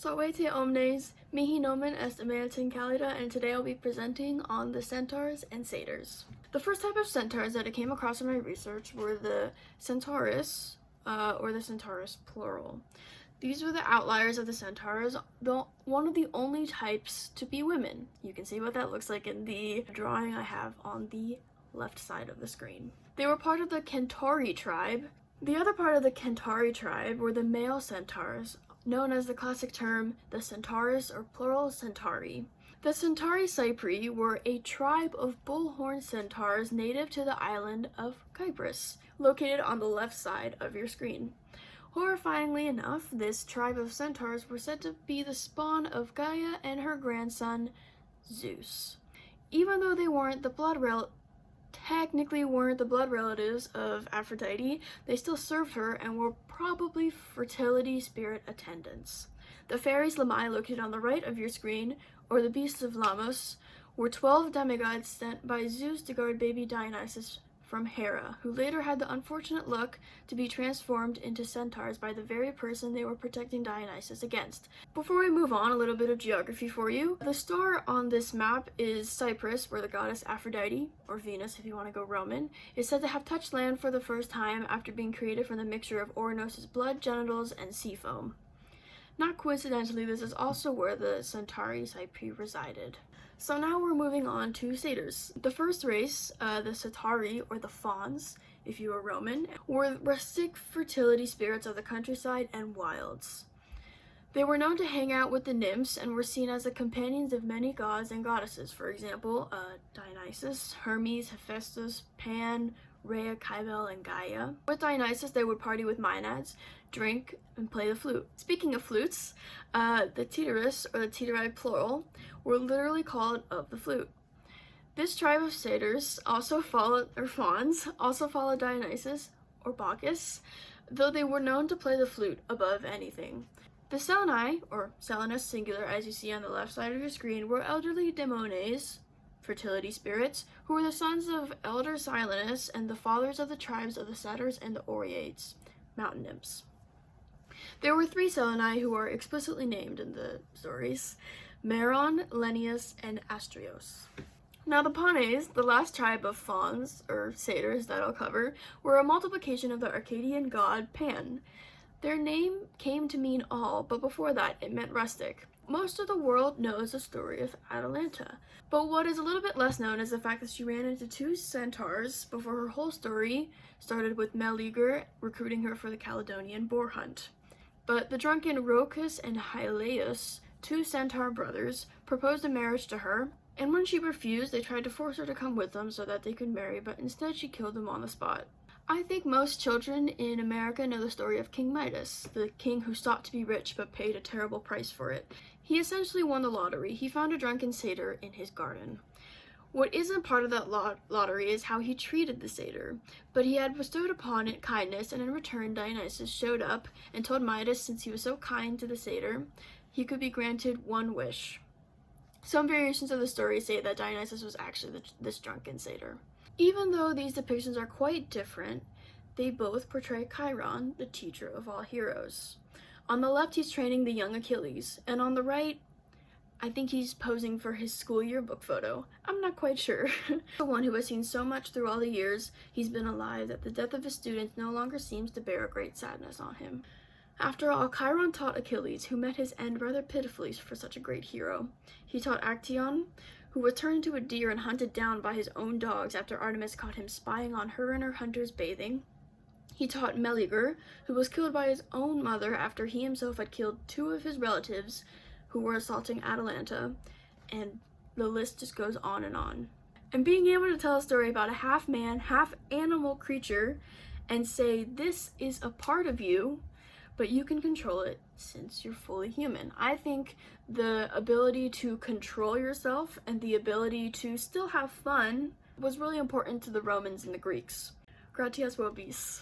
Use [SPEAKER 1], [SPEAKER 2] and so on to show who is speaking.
[SPEAKER 1] Salvete omnes, mihi nomen est Ameltin Calida, and today I'll be presenting on the Centaurs and Satyrs. The first type of centaurs that I came across in my research were the Centaurus, or the Centaurus plural. These were the outliers of the centaurs, one of the only types to be women. You can see what that looks like in the drawing I have on the left side of the screen. They were part of the Centauri tribe. The other part of the Centauri tribe were the male centaurs, known as the classic term the Centaurus or plural Centauri. The Centauri Cypri were a tribe of bullhorn centaurs native to the island of Cyprus, located on the left side of your screen. Horrifyingly enough, this tribe of centaurs were said to be the spawn of Gaia and her grandson, Zeus. Even though they technically weren't the blood relatives of Aphrodite, they still served her and were probably fertility spirit attendants. The Fairies Lamai, located on the right of your screen, or the beasts of Lamos, were 12 demigods sent by Zeus to guard baby Dionysus from Hera, who later had the unfortunate luck to be transformed into centaurs by the very person they were protecting Dionysus against. Before we move on, a little bit of geography for you. The star on this map is Cyprus, where the goddess Aphrodite, or Venus if you want to go Roman, is said to have touched land for the first time after being created from the mixture of Ouranos' blood, genitals, and sea foam. Not coincidentally, this is also where the Centauri Cypri resided. So now we're moving on to satyrs. The first race, the Satyri, or the fauns, if you were Roman, were rustic fertility spirits of the countryside and wilds. They were known to hang out with the nymphs and were seen as the companions of many gods and goddesses. For example, Dionysus, Hermes, Hephaestus, Pan, Rhea, Cybele, and Gaia. With Dionysus, they would party with Maenads, drink, and play the flute. Speaking of flutes, the Tityrus, or the Tityride plural, were literally called of the flute. This tribe of satyrs fauns also followed Dionysus, or Bacchus, though they were known to play the flute above anything. The Seleni, or Selenus singular, as you see on the left side of your screen, were elderly daemones, fertility spirits, who were the sons of elder Silenus and the fathers of the tribes of the Satyrs and the Oreads, mountain nymphs. There were 3 Seleni who are explicitly named in the stories: Meron, Lennius, and Astrios. Now the Panes, the last tribe of fauns, or satyrs that I'll cover, were a multiplication of the Arcadian god Pan. Their name came to mean all, but before that it meant rustic. Most of the world knows the story of Atalanta, but what is a little bit less known is the fact that she ran into 2 centaurs before her whole story started with Meleager recruiting her for the Caledonian boar hunt. But the drunken Rhocus and Hylaeus, 2 centaur brothers, proposed a marriage to her, and when she refused, they tried to force her to come with them so that they could marry, but instead she killed them on the spot. I think most children in America know the story of King Midas, the king who sought to be rich but paid a terrible price for it. He essentially won the lottery. He found a drunken satyr in his garden. What isn't part of that lottery is how he treated the satyr, but he had bestowed upon it kindness, and in return Dionysus showed up and told Midas, since he was so kind to the satyr, he could be granted 1 wish. Some variations of the story say that Dionysus was actually this drunken satyr. Even though these depictions are quite different, they both portray Chiron, the teacher of all heroes. On the left, he's training the young Achilles, and on the right, I think he's posing for his school yearbook photo. I'm not quite sure. The one who has seen so much through all the years he's been alive that the death of his students no longer seems to bear a great sadness on him. After all, Chiron taught Achilles, who met his end rather pitifully for such a great hero. He taught Actaeon, who was turned into a deer and hunted down by his own dogs after Artemis caught him spying on her and her hunters bathing. He taught Meleager, who was killed by his own mother after he himself had killed 2 of his relatives who were assaulting Atalanta, and the list just goes on. And being able to tell a story about a half-man, half-animal creature and say, this is a part of you, but you can control it since you're fully human. I think the ability to control yourself and the ability to still have fun was really important to the Romans and the Greeks. Gratias vobis.